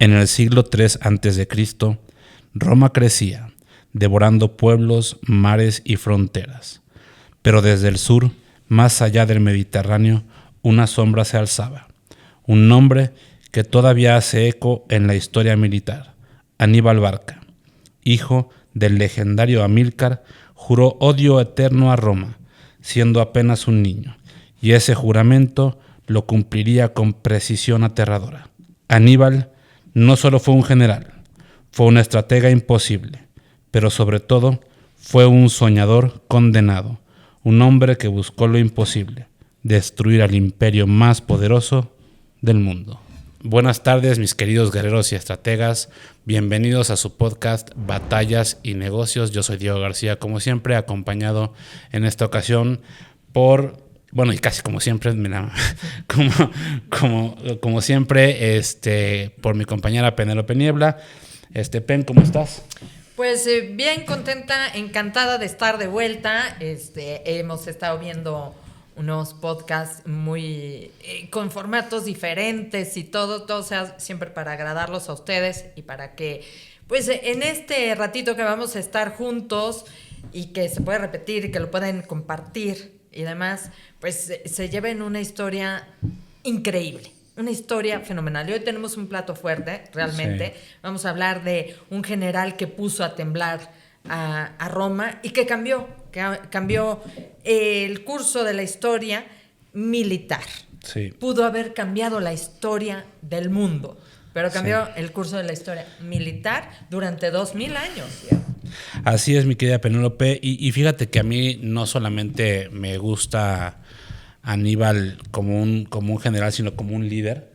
En el siglo III a.C., Roma crecía, devorando pueblos, mares y fronteras. Pero desde el sur, más allá del Mediterráneo, una sombra se alzaba. Un nombre que todavía hace eco en la historia militar: Aníbal Barca, hijo del legendario Amílcar, juró odio eterno a Roma, siendo apenas un niño, y ese juramento lo cumpliría con precisión aterradora. Aníbal no solo fue un general, fue un estratega imposible, pero sobre todo fue un soñador condenado, un hombre que buscó lo imposible: destruir al imperio más poderoso del mundo. Buenas tardes, mis queridos guerreros y estrategas. Bienvenidos a su podcast Batallas y Negocios. Yo soy Diego García, como siempre, acompañado en esta ocasión por, bueno, y casi como siempre, mira, como siempre, por mi compañera Penélope Niebla. Pen, ¿cómo estás? Pues bien contenta, encantada de estar de vuelta. Hemos estado viendo unos podcasts muy con formatos diferentes y todo sea siempre para agradarlos a ustedes y para que, pues, en este ratito que vamos a estar juntos y que se puede repetir y que lo pueden compartir y demás, pues se lleven una historia increíble. Una historia fenomenal. Y hoy tenemos un plato fuerte, realmente. Sí. Vamos a hablar de un general que puso a temblar a Roma y que cambió el curso de la historia militar. Sí. Pudo haber cambiado la historia del mundo, pero cambió el curso de la historia militar durante 2000 años. Así es, mi querida Penélope. Y fíjate que a mí no solamente me gusta Aníbal como un general, sino como un líder,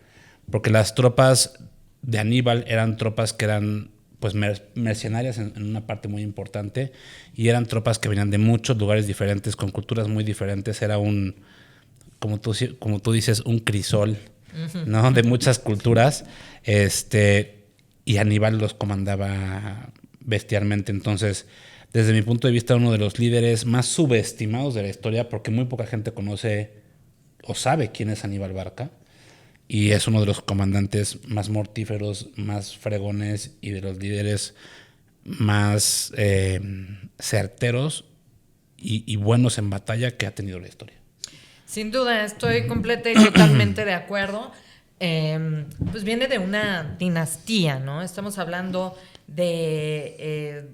porque las tropas de Aníbal eran tropas que eran, pues, mercenarias en una parte muy importante, y eran tropas que venían de muchos lugares diferentes, con culturas muy diferentes. Era un, como tú dices, un crisol, ¿no? De muchas culturas, y Aníbal los comandaba bestialmente. Entonces, desde mi punto de vista, uno de los líderes más subestimados de la historia, porque muy poca gente conoce o sabe quién es Aníbal Barca, y es uno de los comandantes más mortíferos, más fregones y de los líderes más certeros y buenos en batalla que ha tenido la historia. Sin duda, estoy completa y totalmente de acuerdo. Pues viene de una dinastía, ¿no? Estamos hablando de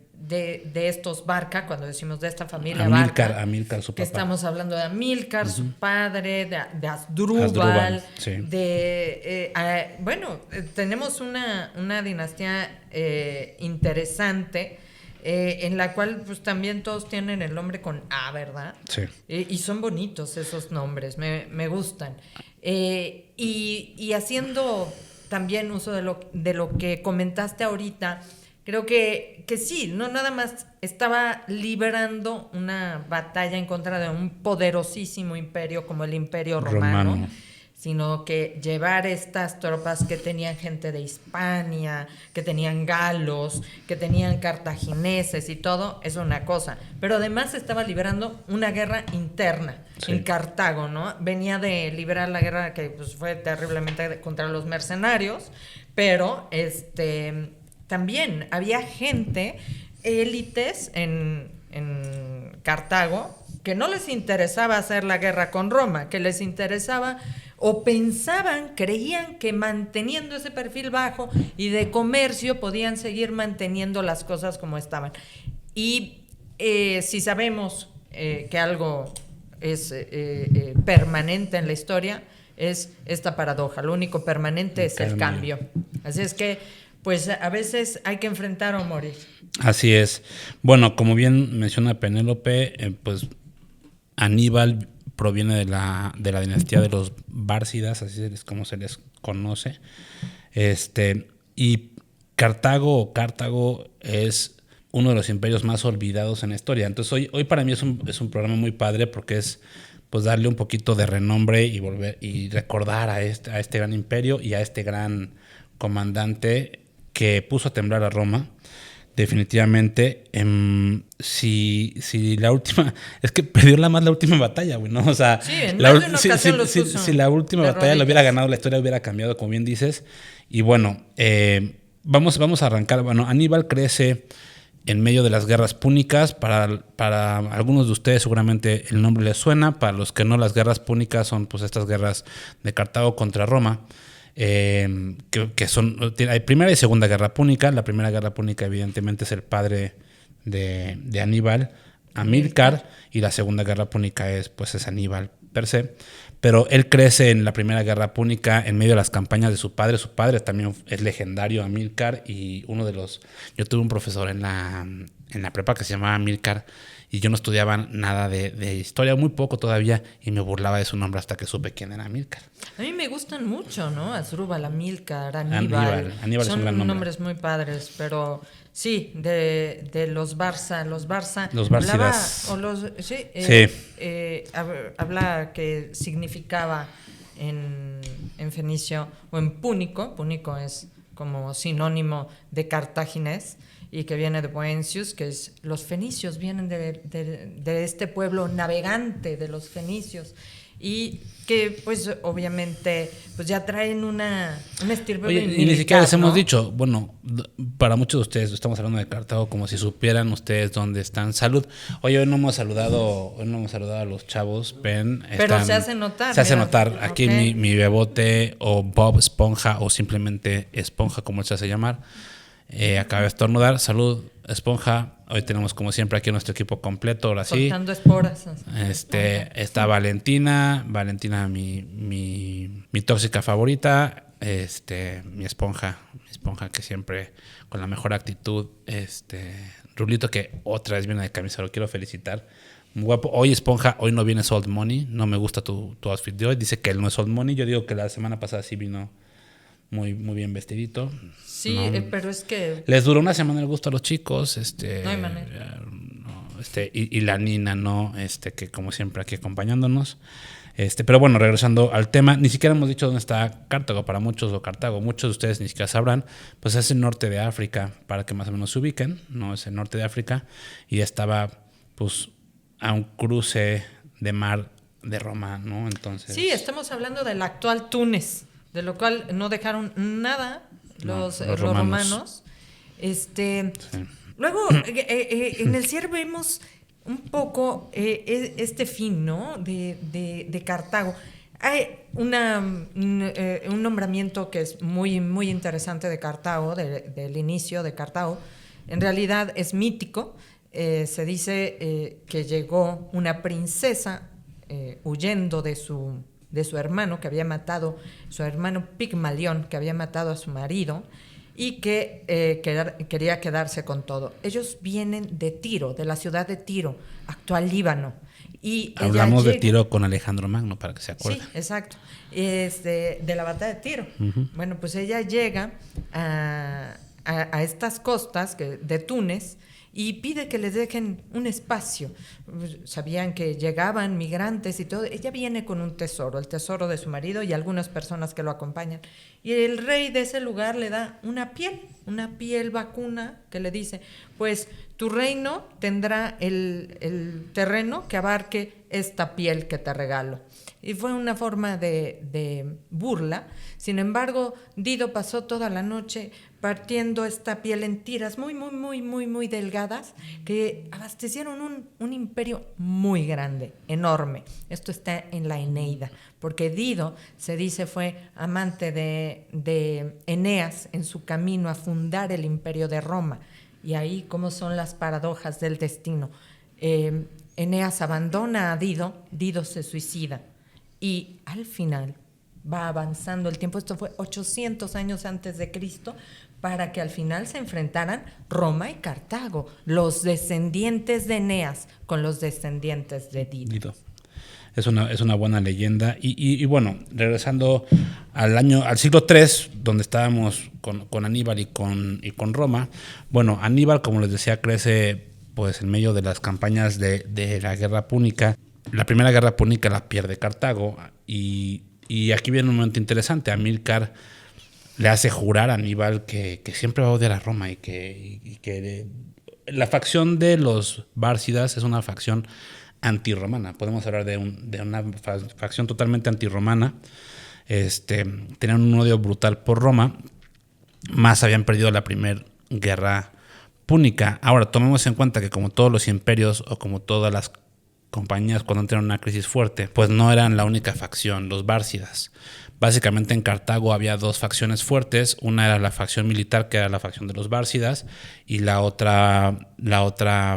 estos Barca, cuando decimos de esta familia Barca. Amílcar, su papá. Estamos hablando de Amílcar, su padre, de Asdrúbal. Sí. Tenemos una dinastía interesante, en la cual, pues, también todos tienen el nombre con A, ¿verdad? Sí. Y son bonitos esos nombres, me gustan. Y haciendo también uso de lo que comentaste ahorita, creo que sí, no nada más estaba librando una batalla en contra de un poderosísimo imperio como el Imperio Romano, sino que llevar estas tropas que tenían gente de Hispania, que tenían galos, que tenían cartagineses y todo, es una cosa. Pero además estaba librando una guerra interna en Cartago, ¿no? Venía de librar la guerra que, pues, fue terriblemente contra los mercenarios, pero también había gente, élites en Cartago, que no les interesaba hacer la guerra con Roma, que les interesaba o creían que manteniendo ese perfil bajo y de comercio podían seguir manteniendo las cosas como estaban. Y si sabemos que algo es permanente en la historia, es esta paradoja. Lo único permanente es el cambio. Así es que, pues, a veces hay que enfrentar o morir. Así es. Bueno, como bien menciona Penélope, pues Aníbal proviene de la dinastía de los Bárcidas, así es como se les conoce. Y Cartago es uno de los imperios más olvidados en la historia. Entonces hoy para mí es un programa muy padre, porque es, pues, darle un poquito de renombre y volver y recordar a este gran imperio y a este gran comandante que puso a temblar a Roma. definitivamente. Si la última... Es que perdió la última batalla, güey, ¿no? O sea, Sí, en más de una ocasión los puso si la última de batalla lo hubiera rodillas. ganado, la historia hubiera cambiado, como bien dices. Y bueno, vamos a arrancar. Bueno, Aníbal crece en medio de las guerras púnicas. Para algunos de ustedes seguramente el nombre les suena. Para los que no, las guerras púnicas son pues estas guerras de Cartago contra Roma. Que son, hay Primera y Segunda Guerra Púnica. La Primera Guerra Púnica evidentemente es el padre de Aníbal, Amílcar, y la Segunda Guerra Púnica es Aníbal per se. Pero él crece en la Primera Guerra Púnica en medio de las campañas de su padre. Su padre también es legendario, Amílcar, y yo tuve un profesor en la prepa que se llamaba Amílcar, y yo no estudiaba nada de historia, muy poco todavía, y me burlaba de su nombre hasta que supe quién era Amílcar. A mí me gustan mucho, ¿no? Asdrúbal, Amílcar, Aníbal es un gran nombre. Son nombres muy padres, pero sí, de los Barça. Los Bárcidas. Habla que significaba en fenicio o en púnico. Púnico es como sinónimo de cartaginés, y que viene de Boencius, que es los fenicios, vienen de este pueblo navegante de los fenicios, y que pues obviamente pues ya traen una estilo Oye, militar, y ni siquiera les hemos ¿no? dicho, bueno, para muchos de ustedes estamos hablando de Cartago como si supieran ustedes dónde están. Salud. Oye, hoy no hemos saludado a los chavos, Pen. Pero se hace notar. Se hace mira, notar. Aquí ok. mi bebote, o Bob Esponja, o simplemente Esponja, como él se hace llamar. Acaba de estornudar. Salud, Esponja. Hoy tenemos como siempre aquí nuestro equipo completo, ahora sí. Soltando esporas. Está Valentina, mi tóxica favorita, mi esponja que siempre con la mejor actitud, Rulito, que otra vez viene de camisa, lo quiero felicitar. Muy guapo. Hoy Esponja, hoy no vienes Old Money, no me gusta tu outfit de hoy, dice que él no es Old Money, yo digo que la semana pasada sí vino muy, muy bien vestidito. Sí, No, pero es que les duró una semana el gusto a los chicos, no hay manera. y la Nina, ¿no? Que como siempre aquí acompañándonos. Pero bueno, regresando al tema, ni siquiera hemos dicho dónde está Cartago para muchos, o Cartago, muchos de ustedes ni siquiera sabrán, pues es el norte de África, para que más o menos se ubiquen, ¿no? Es el norte de África, y estaba pues a un cruce de mar de Roma, ¿no? Entonces... Sí, estamos hablando del actual Túnez, de lo cual no dejaron nada los romanos. Sí. Luego, en el cierre vemos un poco este fin, ¿no? de Cartago. Hay un nombramiento que es muy, muy interesante de Cartago, del inicio de Cartago. En realidad es mítico. Se dice que llegó una princesa huyendo de su hermano, que había matado, su hermano Pigmalión, que había matado a su marido, y que quería quedarse con todo. Ellos vienen de Tiro, de la ciudad de Tiro, actual Líbano. Y hablamos de Tiro con Alejandro Magno, para que se acuerden. Sí, exacto. De la batalla de Tiro. Uh-huh. Bueno, pues ella llega a estas costas de Túnez y pide que les dejen un espacio. Sabían que llegaban migrantes y todo. Ella viene con un tesoro, el tesoro de su marido y algunas personas que lo acompañan. Y el rey de ese lugar le da una piel vacuna, que le dice, pues tu reino tendrá el terreno que abarque esta piel que te regalo. Y fue una forma de burla. Sin embargo, Dido pasó toda la noche partiendo esta piel en tiras muy, muy, muy, muy, muy delgadas, que abastecieron un imperio muy grande, enorme. Esto está en la Eneida, porque Dido, se dice, fue amante de Eneas en su camino a fundar el imperio de Roma. Y ahí, cómo son las paradojas del destino. Eneas abandona a Dido, Dido se suicida. Y al final va avanzando el tiempo, esto fue 800 años antes de Cristo, para que al final se enfrentaran Roma y Cartago, los descendientes de Eneas con los descendientes de Dido. Es una buena leyenda. Y bueno, regresando al siglo III, donde estábamos con Aníbal y con Roma. Bueno, Aníbal, como les decía, crece pues en medio de las campañas de la Guerra Púnica. La primera Guerra Púnica la pierde Cartago, y aquí viene un momento interesante. Amílcar le hace jurar a Aníbal que siempre va a odiar a Roma y que la facción de los bárcidas es una facción antirromana. Podemos hablar de una facción totalmente antirromana. Tenían un odio brutal por Roma, más habían perdido la primera guerra púnica. Ahora, tomemos en cuenta que como todos los imperios o como todas las compañías cuando entran en una crisis fuerte, pues no eran la única facción, los bárcidas. Básicamente en Cartago había dos facciones fuertes, una era la facción militar, que era la facción de los bárcidas, y la otra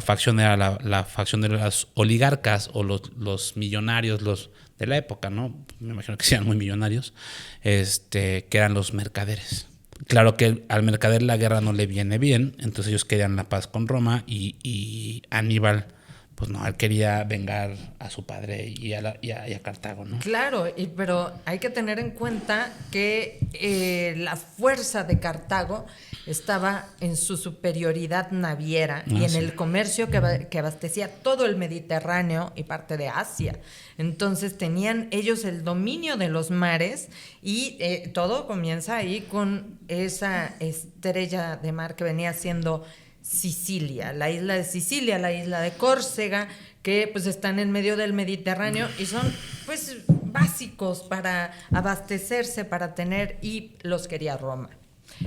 facción era la facción de los oligarcas o los millonarios, los de la época, ¿no? Me imagino que sean muy millonarios, que eran los mercaderes. Claro que al mercader la guerra no le viene bien, entonces ellos querían la paz con Roma y Aníbal, pues no, él quería vengar a su padre y a Cartago, ¿no? Claro, pero hay que tener en cuenta que la fuerza de Cartago estaba en su superioridad naviera y en el comercio que abastecía todo el Mediterráneo y parte de Asia. Entonces tenían ellos el dominio de los mares y todo comienza ahí con esa estrella de mar que venía siendo Sicilia, la isla de Sicilia, la isla de Córcega, que pues están en medio del Mediterráneo y son pues básicos para abastecerse, para tener, y los quería Roma.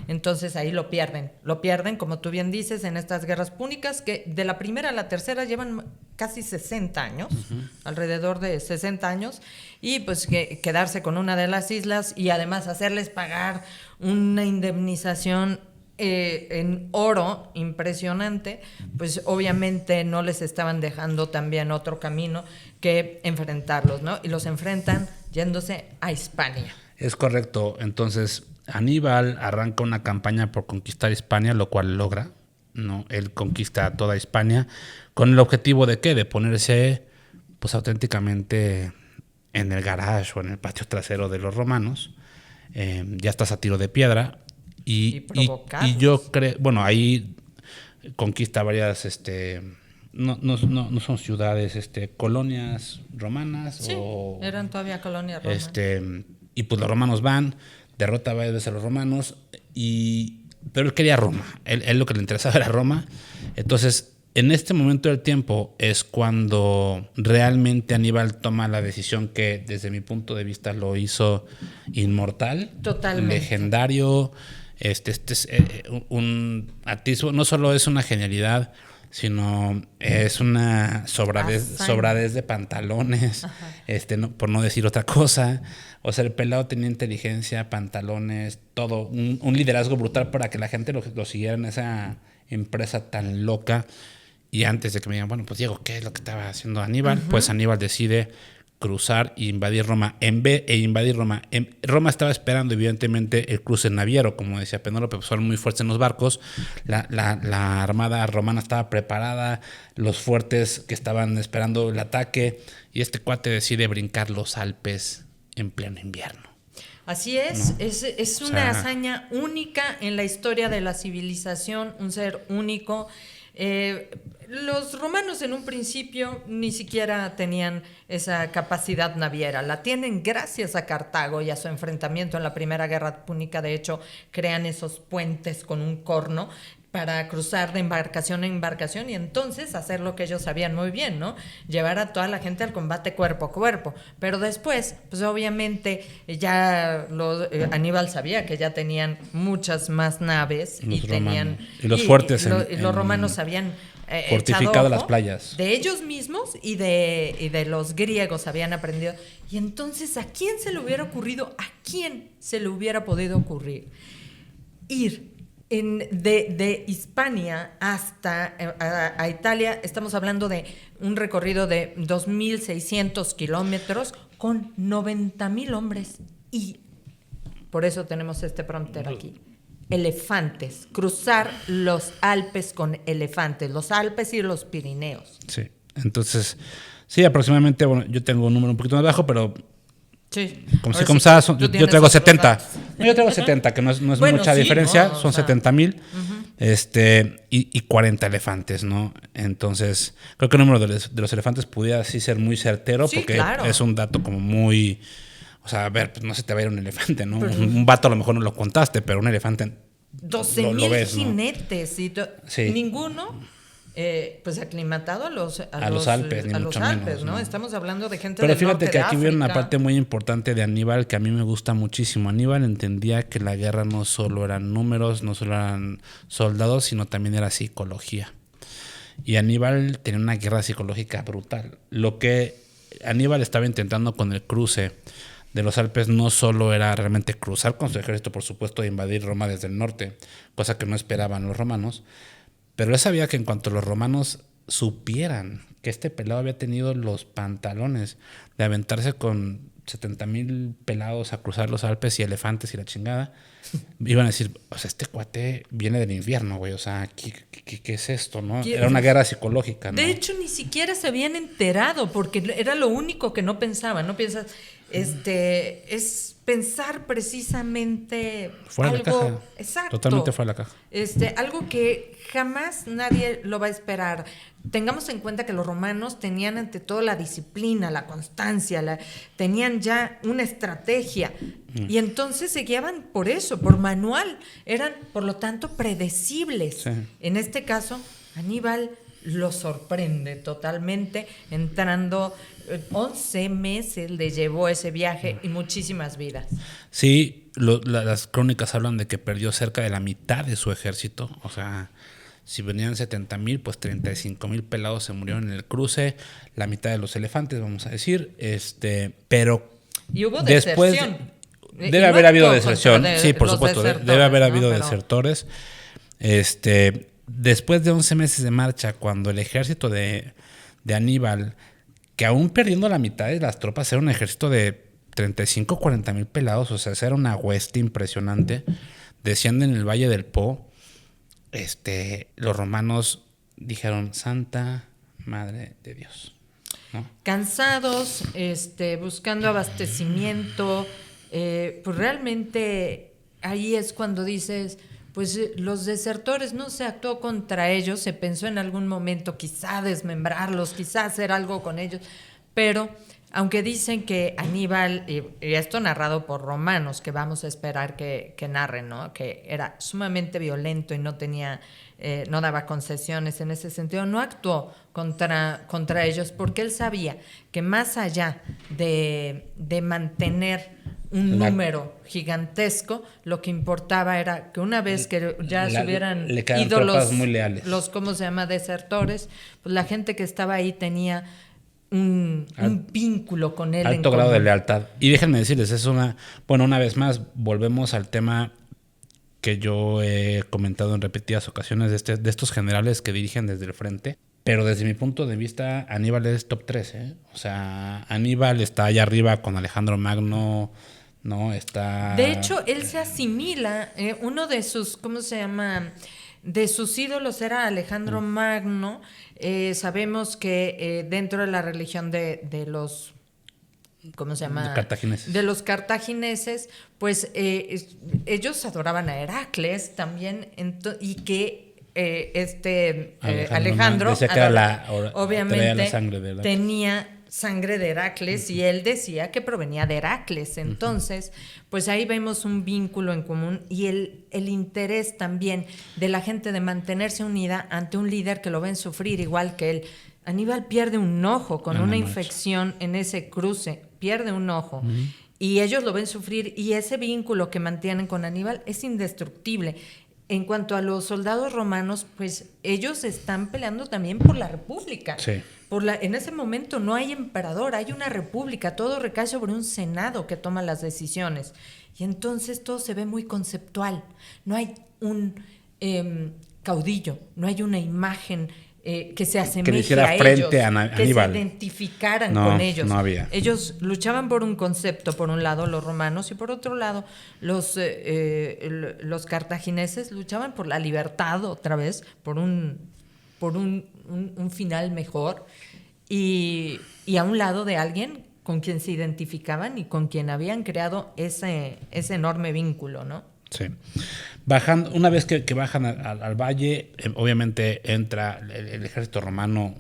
Entonces ahí lo pierden, como tú bien dices, en estas guerras púnicas que de la primera a la tercera llevan casi 60 años, alrededor de 60 años, y pues quedarse con una de las islas y además hacerles pagar una indemnización en oro impresionante, pues obviamente no les estaban dejando también otro camino que enfrentarlos, ¿no? Y los enfrentan yéndose a Hispania. Es correcto. Entonces Aníbal arranca una campaña por conquistar Hispania, lo cual logra, ¿no? Él conquista toda Hispania con el objetivo de ¿qué? De ponerse pues auténticamente en el garage o en el patio trasero de los romanos. Ya estás a tiro de piedra. Y yo creo, bueno, ahí conquista varias, no son ciudades, colonias romanas. Sí, eran todavía colonias romanas. Y pues los romanos van, derrota varias veces a los romanos, pero él quería Roma, él lo que le interesaba era Roma. Entonces, en este momento del tiempo es cuando realmente Aníbal toma la decisión que desde mi punto de vista lo hizo inmortal, totalmente legendario. Este es un atisbo, no solo es una genialidad, sino es una sobradez de pantalones, por no decir otra cosa. O sea, el pelado tenía inteligencia, pantalones, todo, un liderazgo brutal para que la gente lo siguiera en esa empresa tan loca. Y antes de que me digan, bueno, pues Diego, ¿qué es lo que estaba haciendo Aníbal? Pues Aníbal decide cruzar e invadir Roma. Roma estaba esperando evidentemente el cruce naviero, como decía Penélope, pues fueron muy fuertes en los barcos. La armada romana estaba preparada, los fuertes que estaban esperando el ataque, y este cuate decide brincar los Alpes en pleno invierno. Así es, ¿no? Es una hazaña única en la historia de la civilización, un ser único. Los romanos en un principio ni siquiera tenían esa capacidad naviera, la tienen gracias a Cartago y a su enfrentamiento en la Primera Guerra Púnica. De hecho, crean esos puentes con un corno para cruzar de embarcación en embarcación y entonces hacer lo que ellos sabían muy bien, ¿no? Llevar a toda la gente al combate cuerpo a cuerpo. Pero después, pues obviamente ya Aníbal sabía que ya tenían muchas más naves y los fuertes los romanos habían fortificado las playas. De ellos mismos y de los griegos habían aprendido. Y entonces, ¿a quién se le hubiera ocurrido? ¿A quién se le hubiera podido ocurrir ir de Hispania hasta a Italia? Estamos hablando de un recorrido de 2.600 kilómetros con 90,000 hombres. Y por eso tenemos este prompter aquí. Elefantes, cruzar los Alpes con elefantes, los Alpes y los Pirineos. Sí, entonces, sí, aproximadamente, bueno, yo tengo un número un poquito más bajo, pero sí. Yo traigo 70. No, yo traigo 70, que no es mucha diferencia, no, son 70,000. Y 40 elefantes, ¿no? Entonces, creo que el número de los elefantes pudiera sí ser muy certero, sí, porque claro, es un dato como muy O sea, a ver, pues no se te va a ir un elefante, ¿no? Un vato a lo mejor no lo contaste, pero un elefante 12,000 ves, ¿no? jinetes y Sí. ninguno pues aclimatado a los Alpes, ni a mucho los Alpes, menos, ¿no? ¿no? Estamos hablando de gente Pero del fíjate norte que de aquí viene una África. parte muy importante de Aníbal que a mí me gusta muchísimo. Aníbal entendía que la guerra no solo eran números, no solo eran soldados, sino también era psicología. Y Aníbal tenía una guerra psicológica brutal. Lo que Aníbal estaba intentando con el cruce de los Alpes no solo era realmente cruzar con su ejército, por supuesto, e invadir Roma desde el norte, cosa que no esperaban los romanos, pero él sabía que en cuanto los romanos supieran que este pelado había tenido los pantalones de aventarse con 70,000 pelados a cruzar los Alpes y elefantes y la chingada, iban a decir, o sea, este cuate viene del infierno, güey, o sea, ¿qué es esto, no? Era una guerra psicológica, ¿no? De hecho, ni siquiera se habían enterado, porque era lo único que no pensaban. No piensas, es pensar precisamente Fuera de la algo caja. exacto. Totalmente fuera de la caja. Algo que jamás nadie lo va a esperar. Tengamos en cuenta que los romanos tenían ante todo la disciplina, la constancia, tenían ya una estrategia. Y entonces se guiaban por eso, por manual. Eran, por lo tanto, predecibles. Sí. En este caso, Aníbal lo sorprende totalmente, entrando 11 meses le llevó ese viaje y muchísimas vidas. Sí, las crónicas hablan de que perdió cerca de la mitad de su ejército. O sea, si venían 70,000, pues 35,000 pelados se murieron en el cruce, la mitad de los elefantes, vamos a decir. Pero y hubo después deserción. debe haber habido deserción. Sí, por supuesto, debe haber habido desertores. Después de 11 meses de marcha, cuando el ejército de Aníbal, que aún perdiendo la mitad de las tropas, era un ejército de 35, 40,000 pelados, o sea, era una hueste impresionante, descienden en el Valle del Po, los romanos dijeron, Santa Madre de Dios, ¿no? Cansados, buscando abastecimiento, pues realmente ahí es cuando dices, pues los desertores no se actuó contra ellos, se pensó en algún momento quizá desmembrarlos, quizá hacer algo con ellos, pero aunque dicen que Aníbal, y esto narrado por romanos, que vamos a esperar que narren, ¿no? Que era sumamente violento y no tenía, no daba concesiones en ese sentido, no actuó contra ellos porque él sabía que más allá de mantener un número gigantesco, lo que importaba era que una vez que ya se hubieran ido los, ¿cómo se llama?, desertores, pues la gente que estaba ahí tenía un vínculo con él. Alto grado de lealtad. Y déjenme decirles, una vez más, volvemos al tema que yo he comentado en repetidas ocasiones de estos generales que dirigen desde el frente. Pero desde mi punto de vista, Aníbal es top 3, ¿eh? O sea, Aníbal está allá arriba con Alejandro Magno, ¿no? Está... De hecho, él se asimila, uno de sus, ¿cómo se llama?, de sus ídolos era Alejandro Magno. Sabemos que dentro de la religión de los, ¿cómo se llama?, cartagineses. De los cartagineses, pues ellos adoraban a Heracles también, y que Alejandro decía que era obviamente la sangre de tenía sangre de Heracles, y él decía que provenía de Heracles. Entonces, pues ahí vemos un vínculo en común y el interés también de la gente de mantenerse unida ante un líder que lo ven sufrir igual que él. Aníbal pierde un ojo con una infección en ese cruce, pierde un ojo. Y ellos lo ven sufrir, y ese vínculo que mantienen con Aníbal es indestructible. En cuanto a los soldados romanos, pues ellos están peleando también por la república. Sí. En ese momento no hay emperador, hay una república, todo recae sobre un senado que toma las decisiones. Y entonces todo se ve muy conceptual. No hay un caudillo, no hay una imagen que se asemeje a ellos, que se identificaran con ellos. No había. Ellos luchaban por un concepto, por un lado los romanos, y por otro lado los cartagineses luchaban por la libertad otra vez, por un final mejor, y a un lado de alguien con quien se identificaban y con quien habían creado ese enorme vínculo, ¿no? Sí. Una vez que bajan al valle, obviamente entra el ejército romano,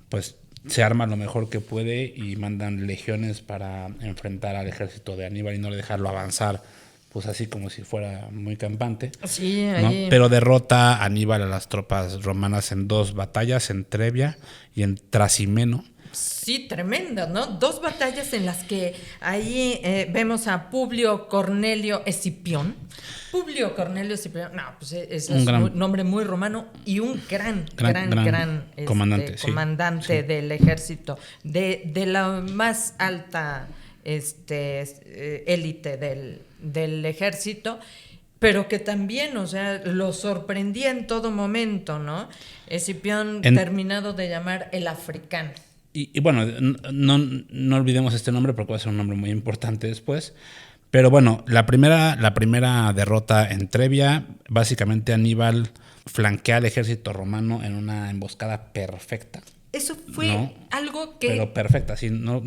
pues se arma lo mejor que puede y mandan legiones para enfrentar al ejército de Aníbal y no dejarlo avanzar, pues así como si fuera muy campante. Sí, ¿no? ahí. Pero derrota a Aníbal a las tropas romanas en 2 batallas, en Trebia y en Trasimeno. Sí, tremenda, ¿no? 2 batallas en las que ahí vemos a Publio Cornelio Escipión. Publio Cornelio Escipión, no, pues es un nombre muy romano y un gran comandante, comandante sí. del ejército, de la más alta élite del ejército, pero que también, o sea, lo sorprendía en todo momento, ¿no? Escipión, terminado de llamar el africano. Y bueno, no olvidemos este nombre porque va a ser un nombre muy importante después. Pero bueno, la primera derrota en Trebia, básicamente Aníbal flanquea al ejército romano en una emboscada perfecta. Eso fue algo que... Pero perfecta, así, no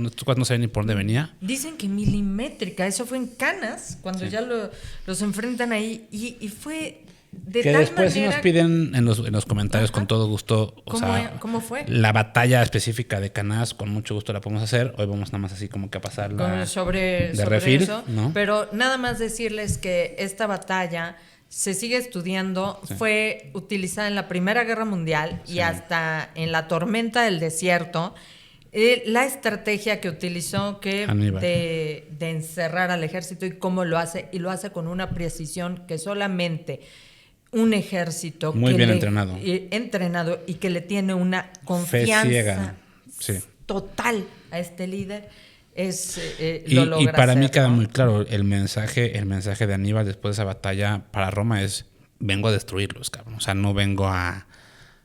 sabían ni por dónde venía. Dicen que milimétrica, eso fue en Canas, cuando ya los enfrentan ahí, y fue de que tal después manera... sí nos piden en los comentarios con todo gusto, ¿Cómo fue? La batalla específica de Canas, con mucho gusto la podemos hacer. Hoy vamos nada más así como que a pasarla sobre refil, eso, ¿no? Pero nada más decirles que esta batalla se sigue estudiando, fue utilizada en la Primera Guerra Mundial y hasta en la tormenta del desierto. La estrategia que utilizó de encerrar al ejército y cómo lo hace, y lo hace con una precisión que solamente un ejército muy bien entrenado y que le tiene una confianza sí. total a este líder lo logra. Y para mí queda muy claro el mensaje de Aníbal después de esa batalla para Roma es: vengo a destruirlos, cabrón. O sea, no vengo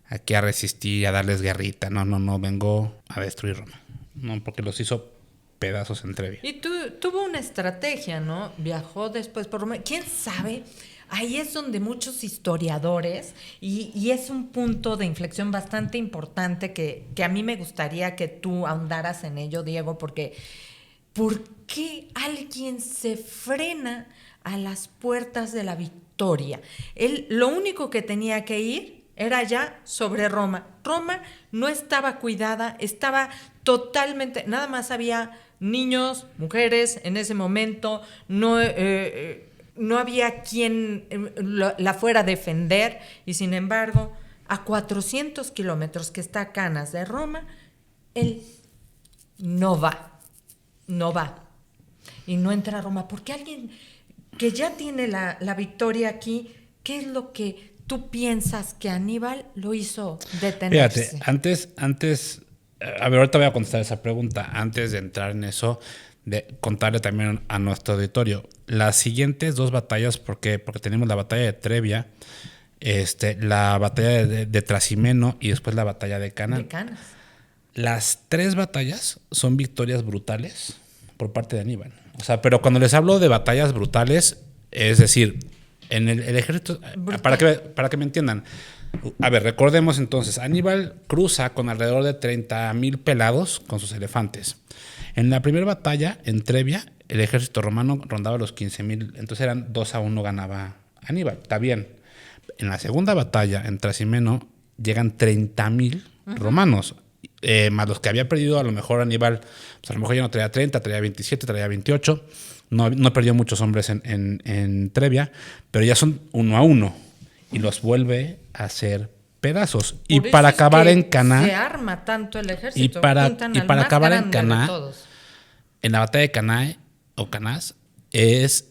aquí a resistir, a darles guerrita. No, vengo a destruir Roma. No, porque los hizo pedazos en Trebia. Y tuvo una estrategia, ¿no? Viajó después por Roma. ¿Quién sabe? Ahí es donde muchos historiadores, y es un punto de inflexión bastante importante que a mí me gustaría que tú ahondaras en ello, Diego, porque ¿por qué alguien se frena a las puertas de la victoria? Él lo único que tenía que ir era ya sobre Roma. Roma no estaba cuidada, estaba totalmente, nada más había niños, mujeres en ese momento, no había quien la fuera a defender, y sin embargo, a 400 kilómetros que está Canas de Roma, él no va y no entra a Roma, porque alguien que ya tiene la victoria aquí, ¿qué es lo que tú piensas que Aníbal lo hizo detenerse? Fíjate, antes, a ver, ahorita voy a contestar esa pregunta. Antes de entrar en eso, de contarle también a nuestro auditorio las siguientes 2 batallas, porque tenemos la batalla de Trebia, la batalla de Trasimeno y después la batalla de Canas. Las 3 batallas son victorias brutales por parte de Aníbal. O sea, pero cuando les hablo de batallas brutales, es decir, en el ejército, para que me entiendan. A ver, recordemos entonces, Aníbal cruza con alrededor de 30,000 pelados con sus elefantes. En la primera batalla, en Trebia, el ejército romano rondaba los 15,000, entonces eran 2-1 ganaba Aníbal, está bien. En la segunda batalla, en Trasimeno, llegan 30,000 romanos, más los que había perdido a lo mejor Aníbal, pues a lo mejor ya no traía 30, traía 27, traía 28, no perdió muchos hombres en Trebia, pero ya son 1-1 y los vuelve a hacer pedazos. Y para acabar en Caná, se arma tanto el ejército. Y para acabar en Caná, en la batalla de Caná o Canás, es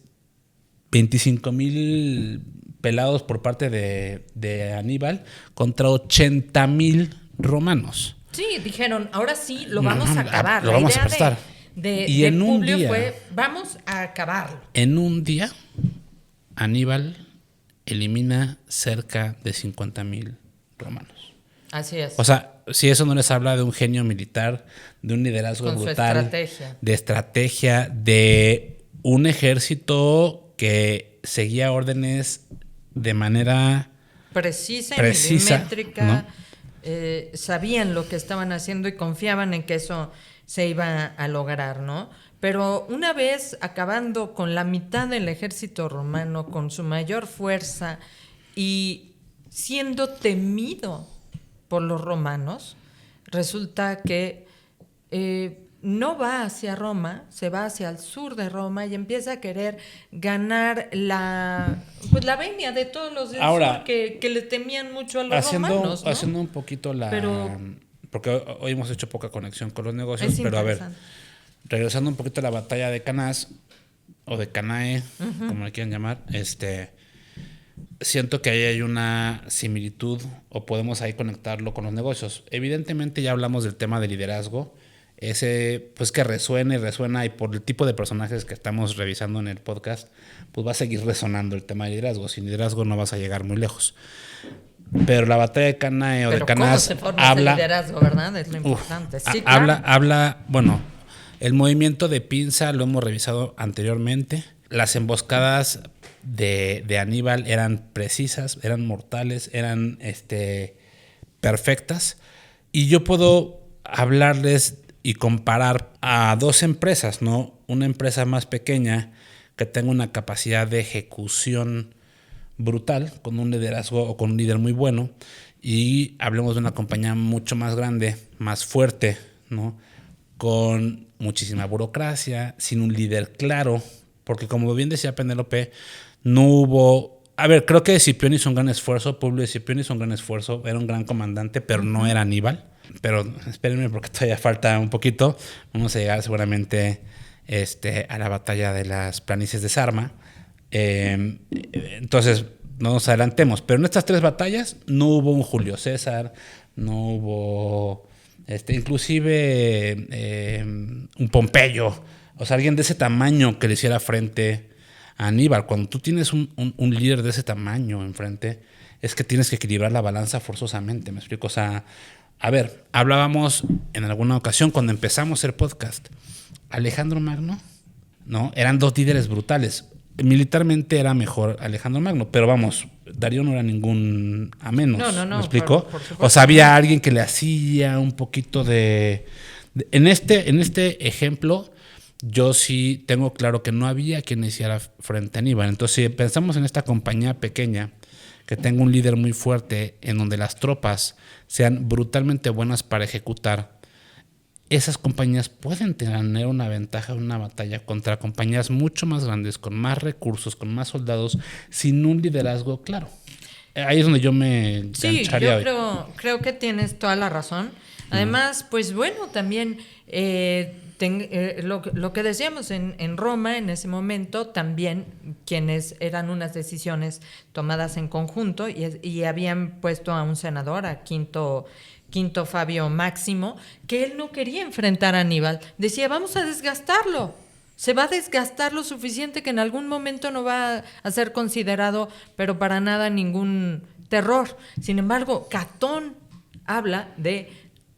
25,000 pelados por parte de Aníbal contra 80,000 romanos. Sí, dijeron, ahora sí lo vamos a acabar. Lo vamos a prestar. Y en un día fue, vamos a acabarlo. En un día, Aníbal elimina cerca de 50,000 romanos. Así es. O sea, si eso no les habla de un genio militar, de un liderazgo con brutal, de estrategia, de un ejército que seguía órdenes de manera precisa y milimétrica, ¿no? Sabían lo que estaban haciendo y confiaban en que eso se iba a lograr, ¿no? Pero una vez acabando con la mitad del ejército romano, con su mayor fuerza y siendo temido por los romanos, resulta que no va hacia Roma, se va hacia el sur de Roma y empieza a querer ganar la venia de todos los del sur que le temían mucho a los romanos, ¿no? Haciendo un poquito porque hoy hemos hecho poca conexión con los negocios, pero a ver, regresando un poquito a la batalla de Canás, o de Canae, como le quieran llamar, siento que ahí hay una similitud, o podemos ahí conectarlo con los negocios. Evidentemente ya hablamos del tema de liderazgo, ese pues que resuena, y por el tipo de personajes que estamos revisando en el podcast, pues va a seguir resonando el tema de liderazgo. Sin liderazgo no vas a llegar muy lejos. Pero la batalla de Canae o de Canás ¿cómo se forma ese liderazgo, verdad? Es lo importante. Sí, habla, bueno, el movimiento de pinza lo hemos revisado anteriormente. Las emboscadas de Aníbal eran precisas, eran mortales, eran perfectas. Y yo puedo hablarles y comparar a dos empresas, ¿no? Una empresa más pequeña que tenga una capacidad de ejecución brutal, con un liderazgo o con un líder muy bueno, y hablemos de una compañía mucho más grande, más fuerte, ¿no? Con muchísima burocracia, sin un líder claro, porque como bien decía Penélope, no hubo... A ver, creo que Escipión hizo un gran esfuerzo, Publio Escipión hizo un gran esfuerzo, era un gran comandante, pero no era Aníbal. Pero espérenme porque todavía falta un poquito. Vamos a llegar seguramente a la batalla de las planicies de Sarma. Entonces, no nos adelantemos. Pero en estas tres batallas no hubo un Julio César, no hubo inclusive un Pompeyo. O sea, alguien de ese tamaño que le hiciera frente a Aníbal. Cuando tú tienes un líder de ese tamaño enfrente, es que tienes que equilibrar la balanza forzosamente. ¿Me explico? O sea, a ver, hablábamos en alguna ocasión cuando empezamos el podcast. Alejandro Magno, ¿no? Eran dos líderes brutales. Militarmente era mejor Alejandro Magno, pero vamos, Darío no era ningún a menos. No. ¿Me explico? Por o sea, había alguien que le hacía un poquito de... En este ejemplo, yo sí tengo claro que no había quien hiciera frente a Aníbal. Entonces, si pensamos en esta compañía pequeña que tenga un líder muy fuerte, en donde las tropas sean brutalmente buenas para ejecutar, esas compañías pueden tener una ventaja en una batalla contra compañías mucho más grandes, con más recursos, con más soldados, sin un liderazgo claro. Ahí es donde yo me engancharía. Sí, yo creo que tienes toda la razón. Además, pues bueno, también lo que decíamos en Roma en ese momento, también quienes eran unas decisiones tomadas en conjunto y habían puesto a un senador, a Quinto Fabio Máximo, que él no quería enfrentar a Aníbal. Decía, vamos a desgastarlo. Se va a desgastar lo suficiente que en algún momento no va a ser considerado, pero para nada ningún terror. Sin embargo, Catón habla de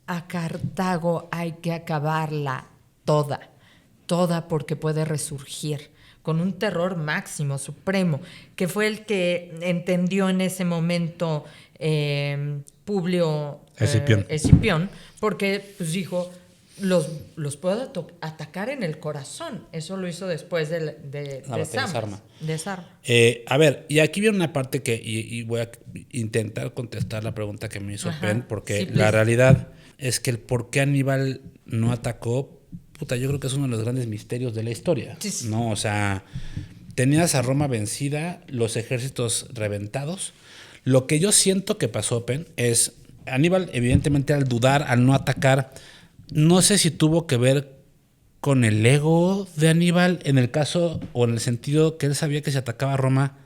a Cartago hay que acabarla toda porque puede resurgir con un terror máximo, supremo, que fue el que entendió en ese momento Publio Escipión, porque pues dijo, los puedo atacar en el corazón. Eso lo hizo después de Sarma. A ver, y aquí viene una parte que y voy a intentar contestar la pregunta que me hizo Ben, porque sí, la realidad es que el por qué Aníbal no atacó, yo creo que es uno de los grandes misterios de la historia, sí. ¿No? O sea, tenías a Roma vencida, los ejércitos reventados. Lo que yo siento que pasó, Pen, es Aníbal, evidentemente, al dudar, al no atacar, no sé si tuvo que ver con el ego de Aníbal, en el caso o en el sentido que él sabía que si atacaba a Roma,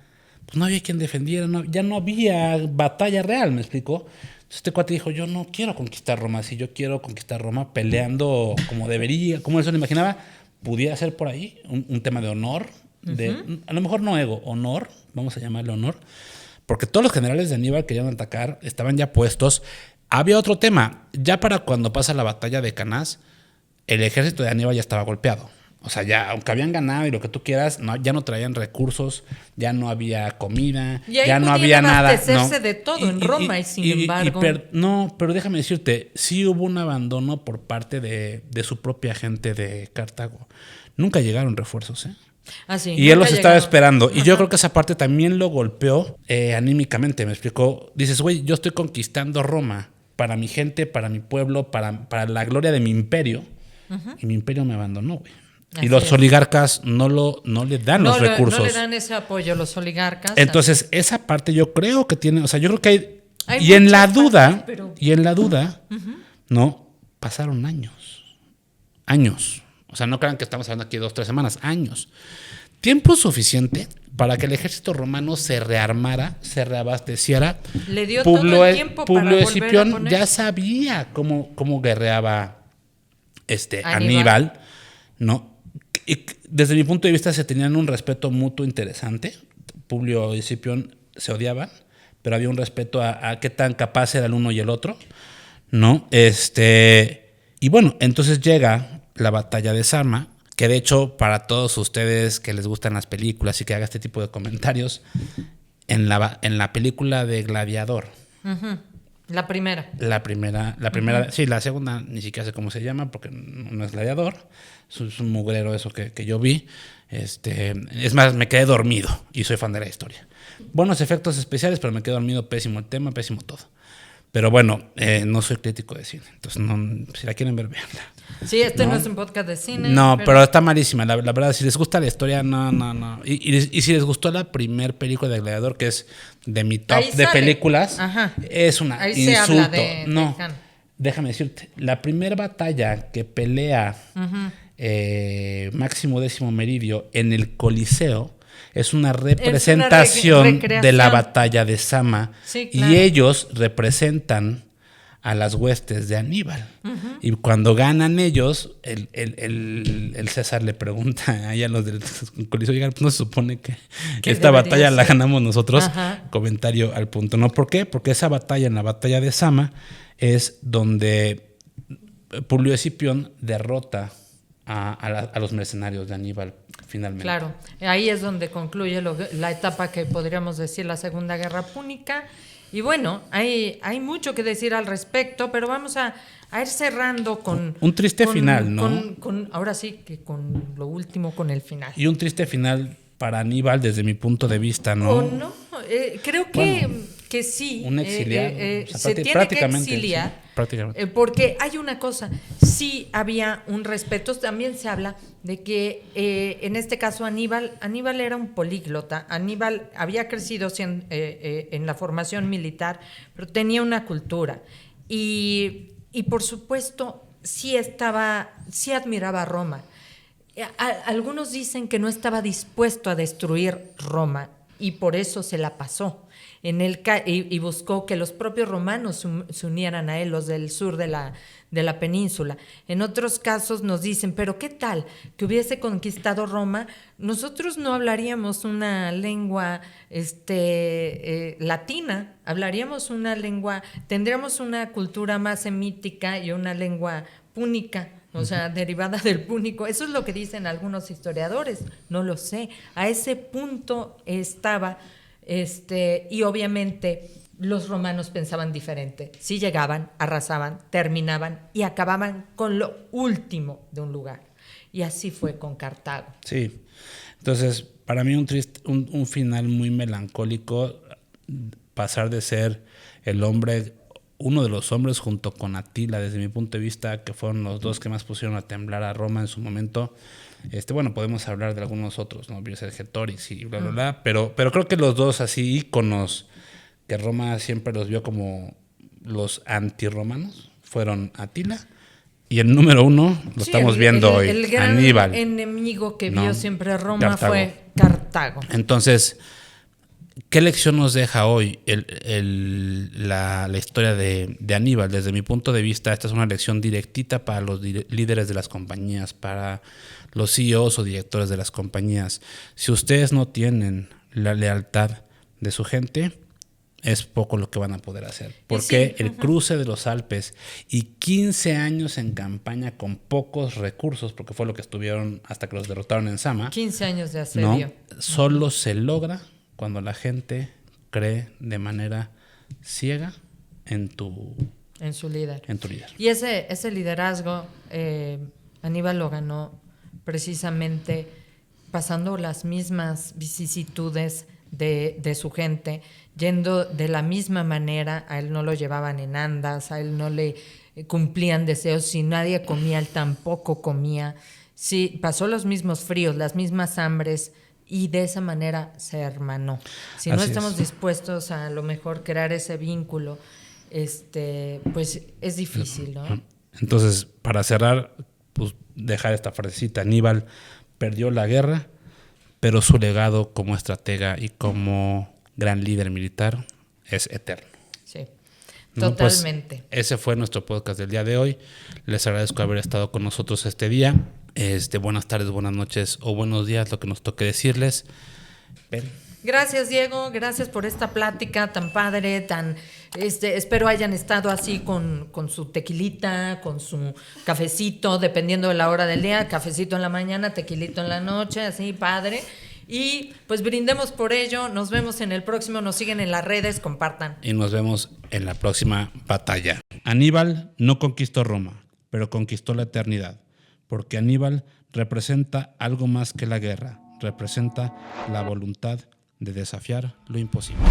pues no había quien defendiera, ya no había batalla real, ¿me explico? Entonces este cuate dijo, yo no quiero conquistar Roma, si yo quiero conquistar Roma peleando como debería, como él se lo imaginaba, pudiera ser por ahí un tema de honor, a lo mejor no ego, honor, vamos a llamarle honor, porque todos los generales de Aníbal querían atacar, estaban ya puestos. Había otro tema, ya para cuando pasa la batalla de Canás, el ejército de Aníbal ya estaba golpeado. O sea, ya, aunque habían ganado y lo que tú quieras, ya no traían recursos, ya no había comida, ya no había nada. Abastecerse de todo en Roma y sin embargo... pero déjame decirte, sí hubo un abandono por parte de su propia gente de Cartago. Nunca llegaron refuerzos, ¿eh? Sí, y él los estaba esperando. Y yo creo que esa parte también lo golpeó anímicamente, me explicó. Dices, güey, yo estoy conquistando Roma, para mi gente, para mi pueblo, para la gloria de mi imperio. Y mi imperio me abandonó, güey. Y los oligarcas no le dan los recursos. No le dan ese apoyo los oligarcas. Entonces, esa parte yo creo que tiene, o sea, yo creo que hay y en la duda, ¿no? Pasaron años. O sea, no crean que estamos hablando aquí de 2-3 semanas, años. Tiempo suficiente para que el ejército romano se rearmara, se reabasteciera. Le dio todo el tiempo para volver Escipión a poner. ya sabía cómo guerreaba Aníbal, ¿no? Y desde mi punto de vista se tenían un respeto mutuo interesante. Publio y Escipión se odiaban, pero había un respeto a qué tan capaz era el uno y el otro, ¿no? Y bueno, entonces llega la batalla de Zama, que de hecho para todos ustedes que les gustan las películas y que haga este tipo de comentarios, en la película de Gladiador. La primera, sí, la segunda ni siquiera sé cómo se llama porque no es Gladiador, es un mugrero eso que yo vi. Es más, me quedé dormido y soy fan de la historia. Buenos efectos especiales, pero me quedé dormido, pésimo el tema, pésimo todo. Pero bueno, no soy crítico de cine, entonces si la quieren ver, véanla. Sí, no es un podcast de cine. No, pero está malísima, la verdad, si les gusta la historia, no. Y si les gustó la primer película de Gladiador, que es de mi top de películas, es una ahí insulto. Se habla de déjame decirte, la primera batalla que pelea Máximo Décimo Meridio en el Coliseo es una representación de la batalla de Zama. Sí, claro. Y ellos representan a las huestes de Aníbal. Y cuando ganan ellos, el César le pregunta a los del Coliseo, pues no se supone que esta batalla la ganamos nosotros. Comentario al punto. ¿No? ¿Por qué? Porque esa batalla, en la batalla de Zama, es donde Publio Escipión derrota a los mercenarios de Aníbal finalmente. Claro, ahí es donde concluye la etapa que podríamos decir la Segunda Guerra Púnica. Y bueno, hay mucho que decir al respecto, pero vamos a ir cerrando con... Un triste final, ¿no? Ahora sí que con lo último, con el final. Y un triste final para Aníbal desde mi punto de vista, ¿no? Creo que sí. Un exiliado. Se tiene que exiliar. Sí, prácticamente. Porque hay una cosa, sí había un respeto. También se habla de que en este caso Aníbal era un políglota. Aníbal había crecido en la formación militar, pero tenía una cultura. Y por supuesto, sí admiraba a Roma. Algunos dicen que no estaba dispuesto a destruir Roma y por eso se la pasó. Y buscó que los propios romanos se unieran a él, los del sur de la península. En otros casos nos dicen, pero ¿qué tal que hubiese conquistado Roma? Nosotros no hablaríamos una lengua latina, tendríamos una cultura más semítica y una lengua púnica, o sea, derivada del púnico. Eso es lo que dicen algunos historiadores, no lo sé. A ese punto estaba... y obviamente los romanos pensaban diferente. Sí llegaban, arrasaban, terminaban y acababan con lo último de un lugar. Y así fue con Cartago. Sí. Entonces, para mí un final muy melancólico, pasar de ser uno de los hombres junto con Atila, desde mi punto de vista, que fueron los dos que más pusieron a temblar a Roma en su momento. Bueno, podemos hablar de algunos otros, ¿no? Vercingetorix y bla, bla, bla. Pero creo que los dos así íconos que Roma siempre los vio como los antirromanos fueron Atila y el número uno lo estamos viendo hoy, el gran Aníbal. Enemigo que vio siempre Roma Cartago. fue Cartago. Entonces, ¿qué lección nos deja hoy la historia de Aníbal? Desde mi punto de vista, esta es una lección directita para los líderes de las compañías, para los CEOs o directores de las compañías. Si ustedes no tienen la lealtad de su gente, es poco lo que van a poder hacer. Porque el cruce de los Alpes y 15 años en campaña con pocos recursos, porque fue lo que estuvieron hasta que los derrotaron en Zama. 15 años de asedio. ¿No? Solo se logra cuando la gente cree de manera ciega en su líder. En tu líder. Y ese liderazgo, Aníbal lo ganó precisamente pasando las mismas vicisitudes de su gente, yendo de la misma manera. A él no lo llevaban en andas, a él no le cumplían deseos. Si nadie comía, él tampoco comía. Sí, pasó los mismos fríos, las mismas hambres, y de esa manera se hermanó. Si no estamos dispuestos a lo mejor crear ese vínculo, pues es difícil, ¿no? Entonces, para cerrar, pues dejar esta frasecita: Aníbal perdió la guerra, pero su legado como estratega y como gran líder militar es eterno. Sí, totalmente. Pues ese fue nuestro podcast del día de hoy. Les agradezco haber estado con nosotros este día. Buenas tardes, buenas noches o buenos días, lo que nos toque decirles. Ven. Gracias, Diego, gracias por esta plática tan padre, espero hayan estado así con su tequilita, con su cafecito, dependiendo de la hora del día, cafecito en la mañana, tequilito en la noche, así padre. Y pues brindemos por ello, nos vemos en el próximo, nos siguen en las redes, compartan. Y nos vemos en la próxima batalla. Aníbal no conquistó Roma, pero conquistó la eternidad, porque Aníbal representa algo más que la guerra, representa la voluntad de desafiar lo imposible.